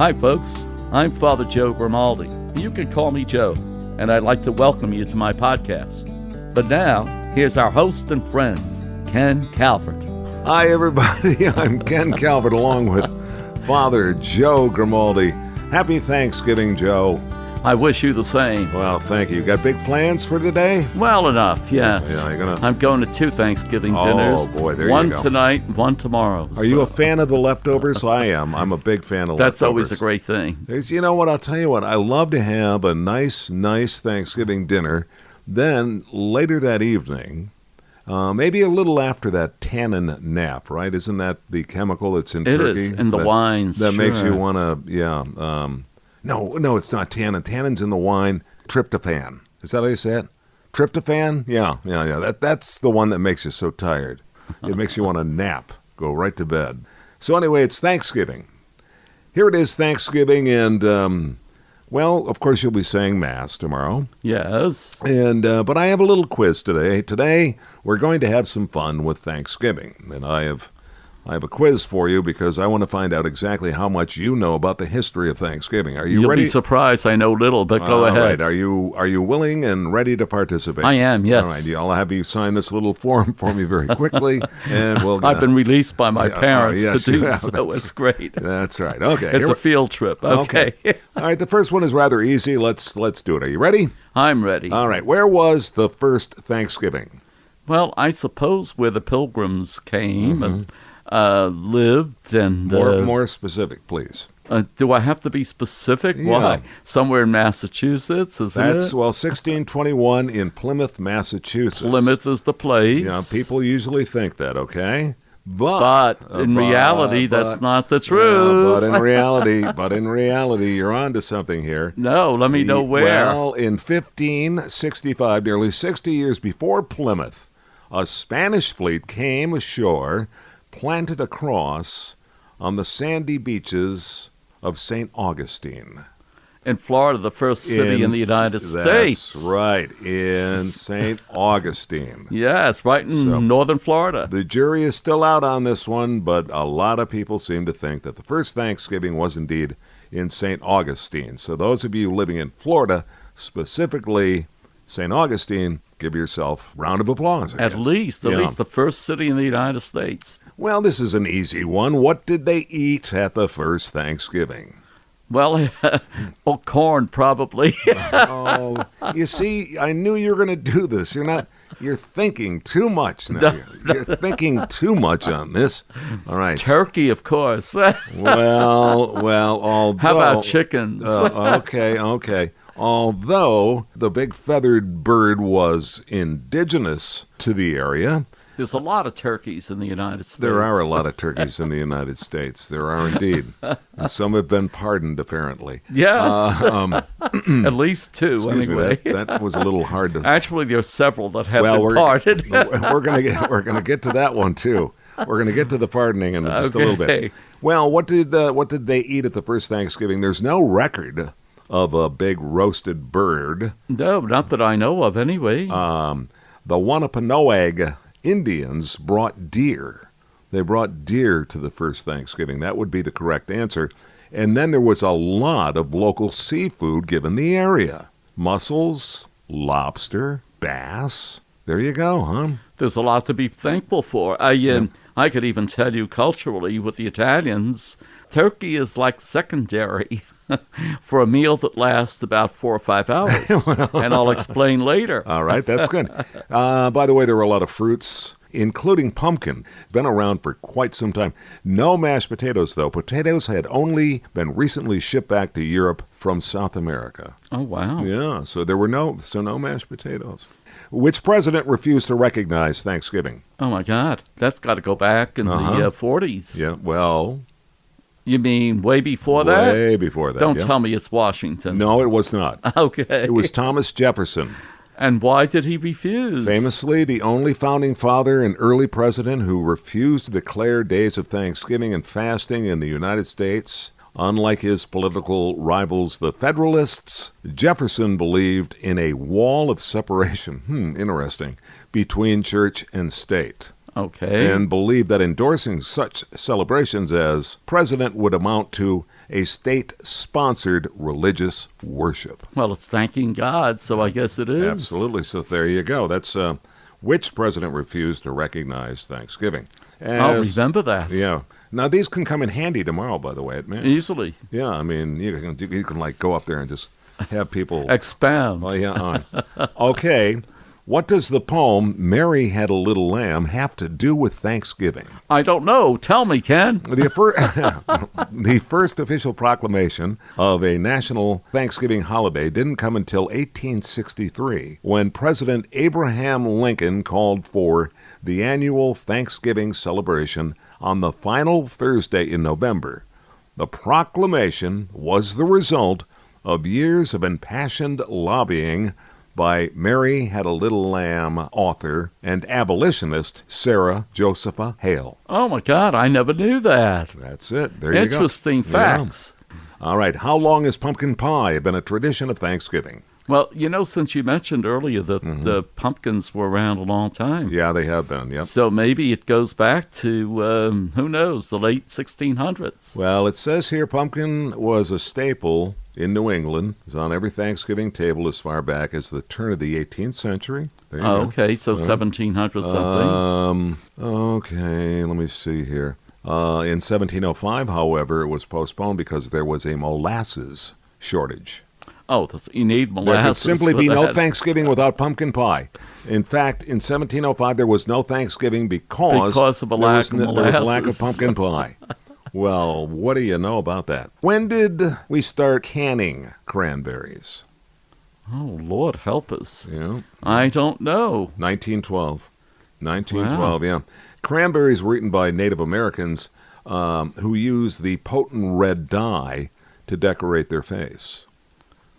Hi, folks. I'm Father Joe Grimaldi. You can call me Joe, and I'd like to welcome you to my podcast. But now, here's our host and friend, Ken Calvert. Hi, everybody. I'm Ken Calvert, along with Father Joe Grimaldi. Happy Thanksgiving, Joe. I wish you the same. Well, thank you. Got big plans for today? Well enough, yes. Yeah, you're gonna... I'm going to 2 Thanksgiving dinners. Oh, boy, there you one go. One tonight, one tomorrow. Are you a fan of the leftovers? I am. I'm a big fan of That's leftovers. always a great thing. You know what? I'll tell you what. I love to have a nice Thanksgiving dinner. Then, later that evening, maybe a little after that, tannin nap, right? Isn't that the chemical that's in turkey? It is, in the wines, That sure. makes you want to, No, it's not tannin. Tannin's in the wine. Tryptophan. Is that how you say it? Tryptophan? Yeah. That's the one that makes you so tired. It makes you want to nap, go right to bed. So anyway, it's Thanksgiving. Here it is, Thanksgiving, and, well, of course you'll be saying Mass tomorrow. Yes. And but I have a little quiz today. Today, we're going to have some fun with Thanksgiving. And I have a quiz for you because I want to find out exactly how much you know about the history of Thanksgiving. Are you You'll ready? be surprised. I know little, but go ahead. All right. Are you willing and ready to participate? I am, yes. All right. I'll have you sign this little form for me very quickly, and we'll. I've been released by my parents yes, to do you have. so. It's great. That's right. Okay. It's a field trip. Okay. All right. The first one is rather easy. Let's do it. Are you ready? I'm ready. All right. Where was the first Thanksgiving? Well, I suppose where the Pilgrims came and lived and... More specific, please. Do I have to be specific? Yeah. Why? Somewhere in Massachusetts, isn't it? 1621 in Plymouth, Massachusetts. Plymouth is the place. Yeah, people usually think that, okay? But in reality, that's not the truth. But in reality, you're on to something here. No, let me know where. Well, in 1565, nearly 60 years before Plymouth, a Spanish fleet came ashore, planted a cross on the sandy beaches of St. Augustine. In Florida, the first city in the United States. That's right, in St. Augustine. Yes, right in northern Florida. The jury is still out on this one, but a lot of people seem to think that the first Thanksgiving was indeed in St. Augustine. So those of you living in Florida, specifically St. Augustine, give yourself a round of applause. At least the first city in the United States. Well, this is an easy one. What did they eat at the first Thanksgiving? Well, corn probably. Oh, you see, I knew you were going to do this. You're thinking too much now. You're thinking too much on this. All right. Turkey, of course. Well, although... How about chickens? Okay. Although the big feathered bird was indigenous to the area... There's a lot of turkeys in the United States. There are a lot of turkeys in the United States. There are indeed. And some have been pardoned, apparently. Yes. At least 2, anyway. That was a little hard to... Actually, there are several that have been pardoned. We're going to get to that one, too. We're going to get to the pardoning in just a little bit. Well, what did they eat at the first Thanksgiving? There's no record of a big roasted bird. No, not that I know of, anyway. The Wampanoag Indians brought deer. They brought deer to the first Thanksgiving. That would be the correct answer. And then there was a lot of local seafood given the area. Mussels, lobster, bass. There you go, huh? There's a lot to be thankful for. I could even tell you culturally with the Italians, turkey is like secondary for a meal that lasts about 4 or 5 hours. And I'll explain later. All right, that's good. By the way, there were a lot of fruits, including pumpkin. Been around for quite some time. No mashed potatoes, though. Potatoes had only been recently shipped back to Europe from South America. Oh, wow. Yeah, so there were no mashed potatoes. Which president refused to recognize Thanksgiving? Oh, my God. That's got to go back in the 40s. Yeah, well... You mean way before that? Way before that, Don't tell me it's Washington. No, it was not. Okay. It was Thomas Jefferson. And why did he refuse? Famously, the only founding father and early president who refused to declare days of Thanksgiving and fasting in the United States. Unlike his political rivals, the Federalists, Jefferson believed in a wall of separation, interesting, between church and state. Okay. and believed that endorsing such celebrations as president would amount to a state-sponsored religious worship. Well, it's thanking God, so I guess it is. Absolutely. So there you go. That's which president refused to recognize Thanksgiving. I'll remember that. Yeah. Now, these can come in handy tomorrow, by the way, man. Easily. Yeah, I mean, you can like go up there and just have people Expound. Oh, yeah. Okay. What does the poem "Mary Had a Little Lamb" have to do with Thanksgiving? I don't know. Tell me, Ken. The first official proclamation of a national Thanksgiving holiday didn't come until 1863, when President Abraham Lincoln called for the annual Thanksgiving celebration on the final Thursday in November. The proclamation was the result of years of impassioned lobbying by Mary Had a Little Lamb author and abolitionist Sarah Josepha Hale. Oh, my God. I never knew that. That's it. There you go. Interesting facts. Yeah. All right. How long has pumpkin pie been a tradition of Thanksgiving? Well, since you mentioned earlier that the pumpkins were around a long time. Yeah, they have been, yep. So maybe it goes back to, who knows, the late 1600s. Well, it says here pumpkin was a staple in New England. It was on every Thanksgiving table as far back as the turn of the 18th century. There you go. Okay, so 1700 something. Okay, let me see here. In 1705, however, it was postponed because there was a molasses shortage. Oh, you need molasses. There could simply for be no that. Thanksgiving without pumpkin pie. In fact, in 1705, there was no Thanksgiving because of a lack of there was a lack of molasses. pumpkin pie. Well, what do you know about that? When did we start canning cranberries? Oh, Lord help us. Yeah, I don't know. 1912. 1912, yeah. Cranberries were eaten by Native Americans who used the potent red dye to decorate their face.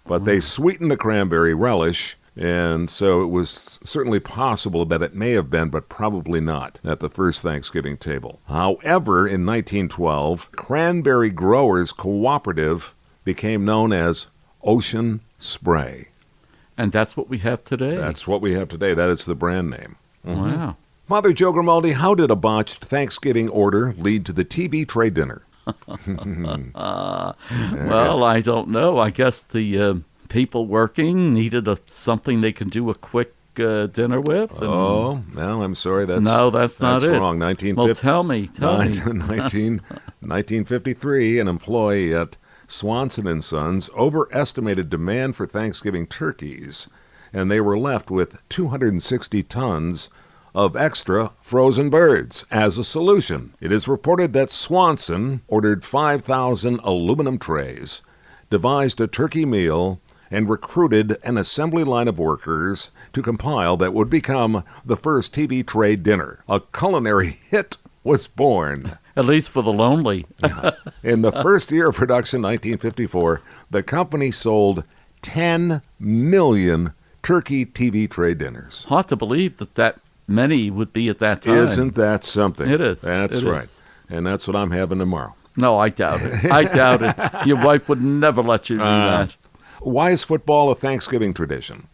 But they sweetened the cranberry relish, and so it was certainly possible that it may have been, but probably not, at the first Thanksgiving table. However, in 1912, Cranberry Growers Cooperative became known as Ocean Spray. And that's what we have today. That's what we have today. That is the brand name. Wow. Father Joe Grimaldi, how did a botched Thanksgiving order lead to the TV tray dinner? Well, I don't know. I guess the people working needed something they can do a quick dinner with. And Oh, well, I'm sorry. That's no, that's not it. wrong. 1950. Well, tell me. 1953, an employee at Swanson & Sons overestimated demand for Thanksgiving turkeys, and they were left with 260 tons of extra frozen birds. As a solution, it is reported that Swanson ordered 5,000 aluminum trays, devised a turkey meal, and recruited an assembly line of workers to compile that would become the first TV tray dinner. A culinary hit was born. At least for the lonely. In the first year of production, 1954, the company sold 10 million turkey TV tray dinners. Hard to believe that many would be at that time. Isn't that something? It is. That's It right. is. And that's what I'm having tomorrow. No, I doubt it. I doubt it. Your wife would never let you do that. Why is football a Thanksgiving tradition?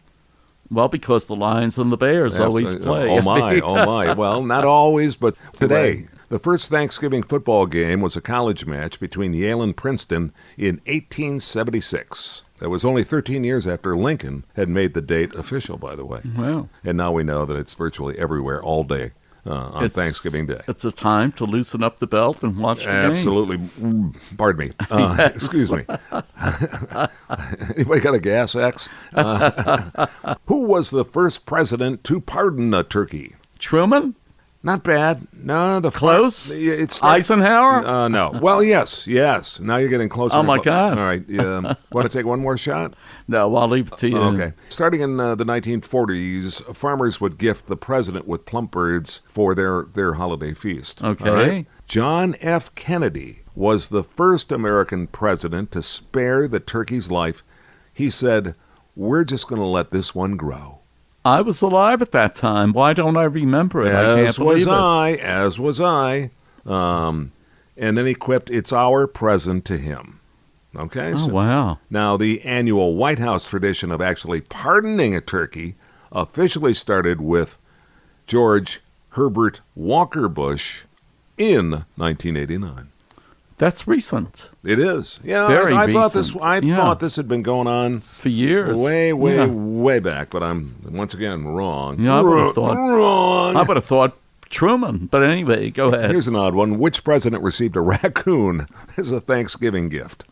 Well, because the Lions and the Bears always play. Oh, my, oh, my. Well, not always, but today. The first Thanksgiving football game was a college match between Yale and Princeton in 1876. That was only 13 years after Lincoln had made the date official, by the way. Well, And now we know that it's virtually everywhere all day on Thanksgiving Day. It's a time to loosen up the belt and watch the game. Absolutely. Pardon me. Excuse me. Anybody got a gas X? Who was the first president to pardon a turkey? Truman? Not bad. No, Close? It's Eisenhower? no. Well, yes. Now you're getting closer. Oh, my God. All right. Want to take one more shot? No, I'll leave it to you. Okay. Starting in the 1940s, farmers would gift the president with plump birds for their holiday feast. Okay. All right? John F. Kennedy was the first American president to spare the turkey's life. He said, "We're just going to let this one grow." I was alive at that time. Why don't I remember it? I can't believe it. As was I. And then he quipped, "It's our present to him." Okay? Oh, wow. Now, the annual White House tradition of actually pardoning a turkey officially started with George Herbert Walker Bush in 1989. That's recent. It is. Yeah, Very I thought recent. I Yeah. thought this had been going on For years. way back, but I'm once again wrong. Yeah, I would have thought. Wrong. I would have thought Truman. But anyway, go ahead. Here's an odd one. Which president received a raccoon as a Thanksgiving gift?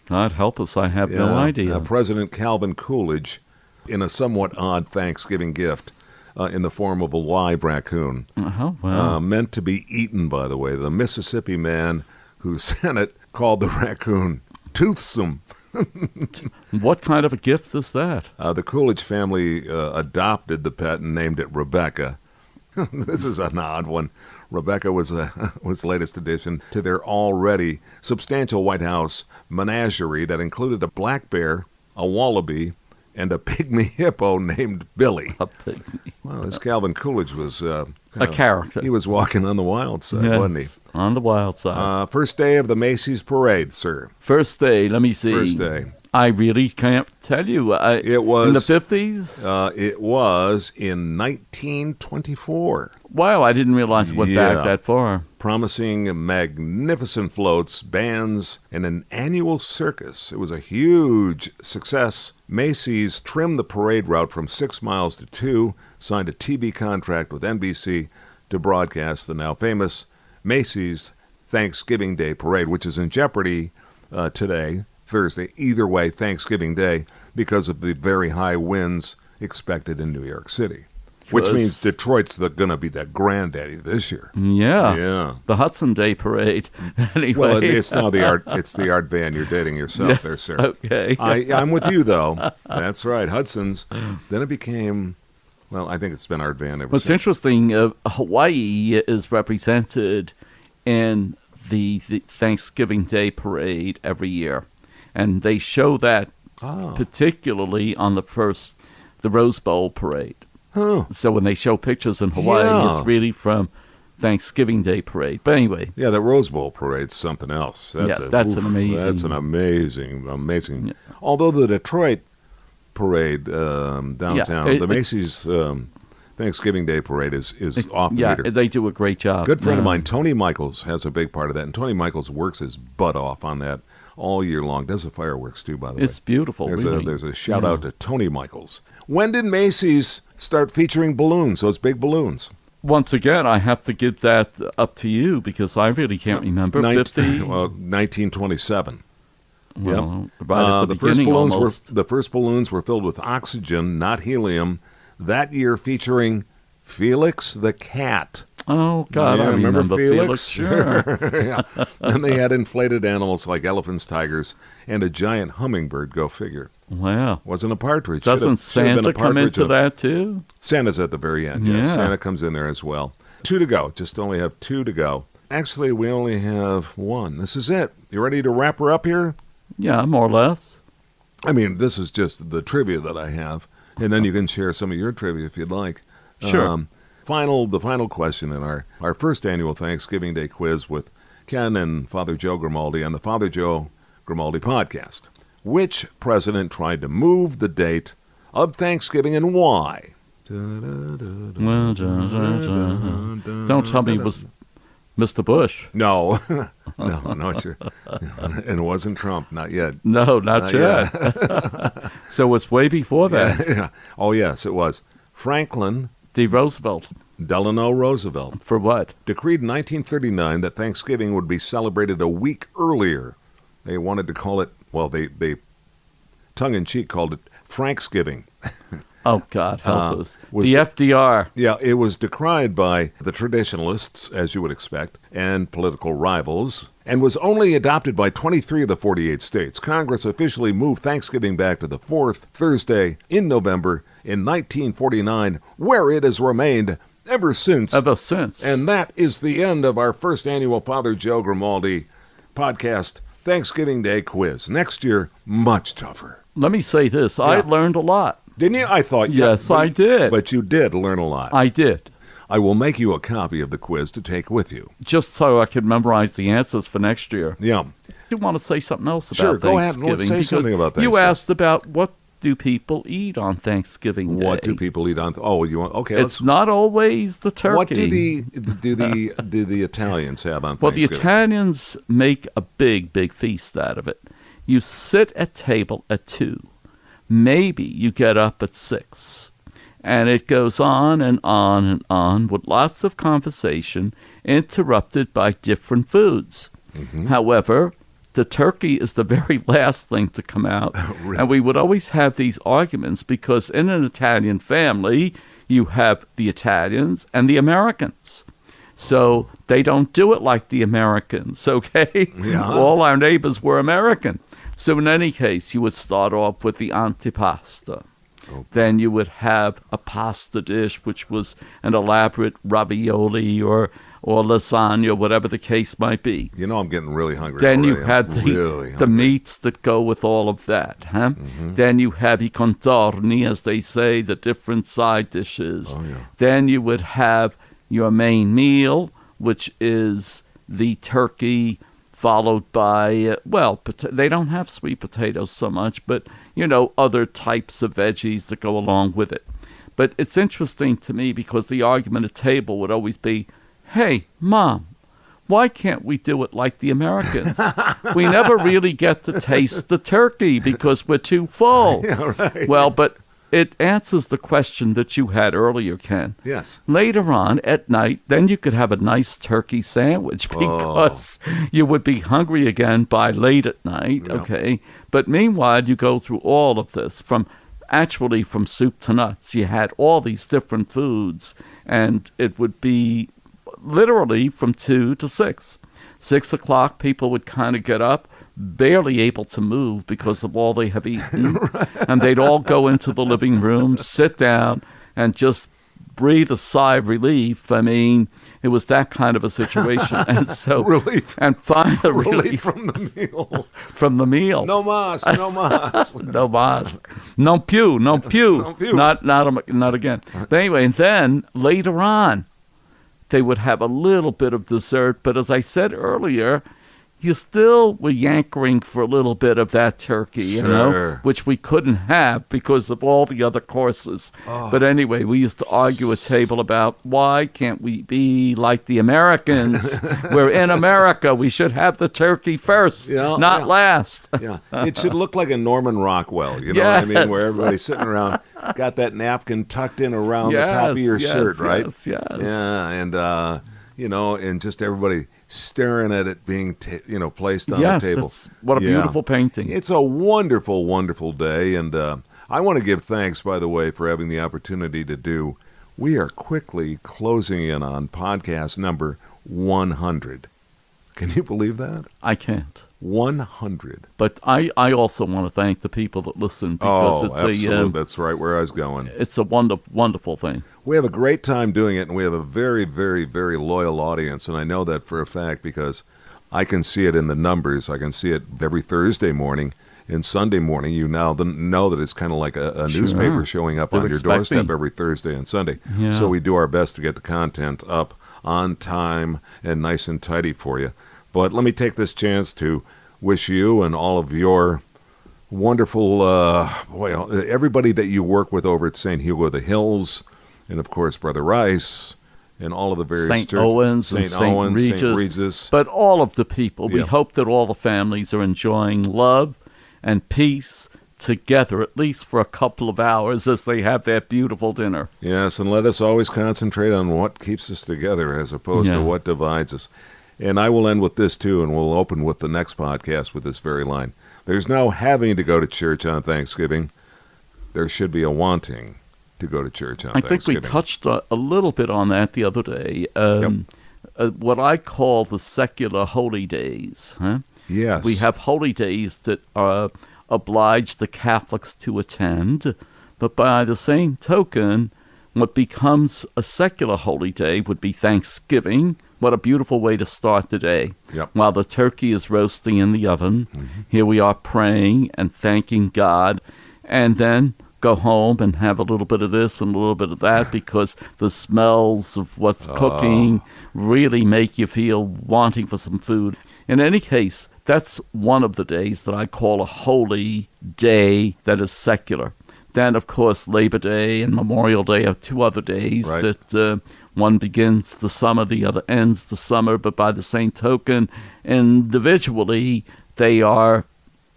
God help us, I have no idea. President Calvin Coolidge, in a somewhat odd Thanksgiving gift in the form of a live raccoon. Wow. Meant to be eaten, by the way. The Mississippi man who sent it called the raccoon toothsome. What kind of a gift is that? The Coolidge family adopted the pet and named it Rebecca. This is an odd one. Rebecca was was latest addition to their already substantial White House menagerie that included a black bear, a wallaby, and a pygmy hippo named Billy. A pygmy. Well, this Calvin Coolidge was A character. He was walking on the wild side, wasn't he? On the wild side. First day of the Macy's parade, sir. First day, let me see. First day. I really can't tell you. It was in the 50s? It was in 1924. Wow, I didn't realize it went back that far. Promising magnificent floats, bands, and an annual circus. It was a huge success. Macy's trimmed the parade route from 6 miles to 2, signed a TV contract with NBC to broadcast the now famous Macy's Thanksgiving Day Parade, which is in jeopardy today, Thursday. Either way, Thanksgiving Day, because of the very high winds expected in New York City. Which means Detroit's going to be the granddaddy this year. Yeah. The Hudson Day Parade. Anyway. Well, it's now it's the art van. You're dating yourself yes, there, sir. Okay. I'm with you, though. That's right. Hudson's. Then it became, well, I think it's been art van ever What's since. interesting, Hawaii is represented in the Thanksgiving Day Parade every year. And they show that particularly on the Rose Bowl Parade. Huh. So when they show pictures in Hawaii, it's really from Thanksgiving Day Parade. But anyway. Yeah, the Rose Bowl Parade's something else. That's an amazing. That's an amazing. Yeah. Although the Detroit Parade downtown, the Macy's Thanksgiving Day Parade is off the meter. Yeah, they do a great job. Good friend of mine, Tony Michaels, has a big part of that. And Tony Michaels works his butt off on that all year long. Does the fireworks, too, by the way. It's beautiful, There's a shout-out to Tony Michaels. When did Macy's start featuring balloons, those big balloons? Once again, I have to give that up to you because I really can't remember. 1927. Well, right at the beginning almost. The first balloons were filled with oxygen, not helium, that year featuring Felix the cat. Oh, God, I remember Felix. Sure. Yeah. And they had inflated animals like elephants, tigers, and a giant hummingbird, go figure. Wow. Wasn't a partridge. Doesn't Santa come into that, too? Santa's at the very end, yes. Santa comes in there as well. 2 to go. Just only have 2 to go. Actually, we only have 1. This is it. You ready to wrap her up here? Yeah, more or less. I mean, this is just the trivia that I have. And then you can share some of your trivia if you'd like. Sure. The final question in our first annual Thanksgiving Day quiz with Ken and Father Joe Grimaldi on the Father Joe Grimaldi podcast. Which president tried to move the date of Thanksgiving and why? Well, don't tell me it was Mr. Bush. No. No, and it wasn't Trump, not yet. No, not yet. So it's way before that. Yeah. Oh, yes, it was. Franklin D. Roosevelt. Delano Roosevelt. For what? Decreed in 1939 that Thanksgiving would be celebrated a week earlier. They wanted to call it, well, they tongue-in-cheek called it Franksgiving. Oh, God, help us. The FDR. Yeah, it was decried by the traditionalists, as you would expect, and political rivals, and was only adopted by 23 of the 48 states. Congress officially moved Thanksgiving back to the 4th Thursday in November in 1949, where it has remained ever since. Ever since. And that is the end of our first annual Father Joe Grimaldi podcast Thanksgiving Day quiz. Next year, much tougher. Let me say this. I learned a lot. Didn't you? I thought yes, I did. But you did learn a lot. I did. I will make you a copy of the quiz to take with you. Just so I could memorize the answers for next year. Yeah. You want to say something else about Sure, go ahead. Thanksgiving? Let's say something about Thanksgiving. You asked about what do people eat on Thanksgiving Day? What do people eat on? You want? Okay, It's not always the turkey. what do the Italians have on Well, the Thanksgiving? Italians make a big, big feast out of it. You sit at table at 2. Maybe you get up at 6. And it goes on and on and on with lots of conversation interrupted by different foods. However, the turkey is the very last thing to come out. Really? And we would always have these arguments because in an Italian family, you have the Italians and the Americans. So they don't do it like the Americans, okay? Yeah. All our neighbors were American. So in any case, you would start off with the antipasta. Then you would have a pasta dish, which was an elaborate ravioli or lasagna, whatever the case might be. You know, I'm getting really hungry. Then you already. have I'm really the hungry. meats that go with all of that. Huh? Then you have I contorni, as they say, the different side dishes. Oh, yeah. Then you would have your main meal, which is the turkey, followed by, they don't have sweet potatoes so much, but, other types of veggies that go along with it. But it's interesting to me because the argument at table would always be, hey, Mom, why can't we do it like the Americans? We never really get to taste the turkey because we're too full. Yeah, right. Well, but it answers the question that you had earlier, Ken. Yes. Later on at night, then you could have a nice turkey sandwich because you would be hungry again by late at night, Yeah. okay? But meanwhile, you go through all of this from soup to nuts. You had all these different foods, and it would be literally from 2 to 6. 6 o'clock, people would kind of get up, barely able to move because of all they have eaten. And they'd all go into the living room, sit down, and just breathe a sigh of relief. I mean, it was that kind of a situation. And so, Relief. And finally, Relief from the meal. from the meal. No mas, no mas. No mas. Non più, non più. Non più. Not again. But anyway, and then later on, they would have a little bit of dessert. But as I said earlier, you still were yankering for a little bit of that turkey, you know, Sure. which we couldn't have because of all the other courses. But anyway, we used to argue at table about why can't we be like the Americans? We're in America. We should have the turkey first, Yeah, not yeah. last. Yeah, it should look like a Norman Rockwell. You know what I mean? Yes. Where everybody's sitting around, got that napkin tucked in around the top of your Yes, shirt, right? yes, yes. Yeah, and and just everybody staring at it being placed on Yes, the table. that's, what a Yeah. beautiful painting. It's a wonderful, wonderful day, and I want to give thanks, by the way, for having the opportunity to do. We are quickly closing in on podcast number 100. Can you believe that? I can't. 100. But I also want to thank the people that listen because absolutely. That's right where I was going. it's a wonderful thing. We have a great time doing it, and we have a very, very, very loyal audience, and I know that for a fact because I can see it in the numbers. I can see it every Thursday morning and Sunday morning. You now know that it's kind of like a Sure. newspaper showing up They're on your expecting. doorstep every Thursday and Sunday. Yeah. So we do our best to get the content up on time and nice and tidy for you. But let me take this chance to wish you and all of your wonderful, everybody that you work with over at St. Hugo of the Hills, and of course Brother Rice, and all of the various St. churches. Owens and St. Regis. But all of the people, we Yeah. hope that all the families are enjoying love and peace together, at least for a couple of hours as they have their beautiful dinner. Yes, and let us always concentrate on what keeps us together as opposed Yeah. to what divides us. And I will end with this too, and we'll open with the next podcast with this very line. There's no having to go to church on Thanksgiving. There should be a wanting to go to church on I think Thanksgiving. we touched a little bit on that the other day. What I call the secular holy days. Huh? Yes. We have holy days that oblige the Catholics to attend, but by the same token, what becomes a secular holy day would be Thanksgiving. What a beautiful way to start the day. Yep. While the turkey is roasting in the oven, here we are praying and thanking God, and then go home and have a little bit of this and a little bit of that because the smells of what's cooking really make you feel wanting for some food. In any case, That's one of the days that I call a holy day that is secular. Then, of course, Labor Day and Memorial Day are two other days that one begins the summer, the other ends the summer, but by the same token, individually, they are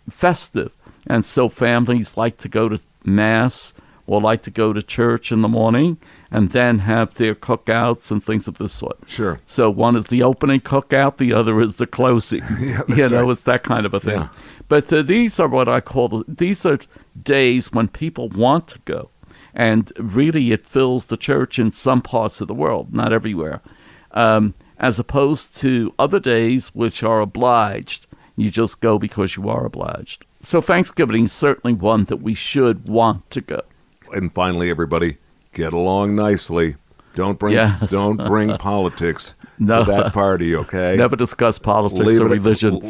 festive. And so families like to go to Mass or like to go to church in the morning and then have their cookouts and things of this sort. Sure. So one is the opening cookout, the other is the closing. It's that kind of a thing. Yeah. But these are what I call, these are days when people want to go. And really it fills the church in some parts of the world, not everywhere. As opposed to other days which are obliged. You just go because you are obliged. So Thanksgiving is certainly one that we should want to go. And finally, everybody, get along nicely. Don't bring politics to that party, okay? Never discuss politics or religion.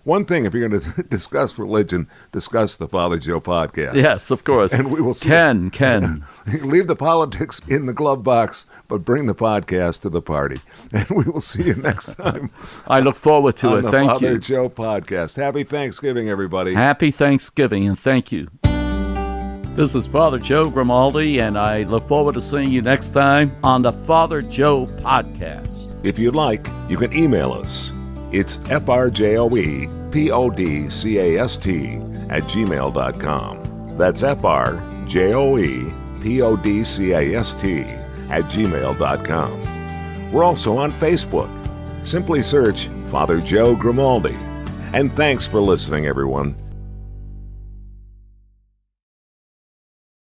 One thing, if you're going to discuss religion, discuss the Father Joe podcast. Yes, of course. And we will see. Ken. Leave the politics in the glove box, but bring the podcast to the party. And we will see you next time. I look forward to it. Thank you. On the Father Joe podcast. Happy Thanksgiving, everybody. Happy Thanksgiving, and thank you. This is Father Joe Grimaldi, and I look forward to seeing you next time on the Father Joe podcast. If you'd like, you can email us. It's frjoepodcast@gmail.com. That's frjoepodcast@gmail.com. We're also on Facebook. Simply search Father Joe Grimaldi. And thanks for listening, everyone.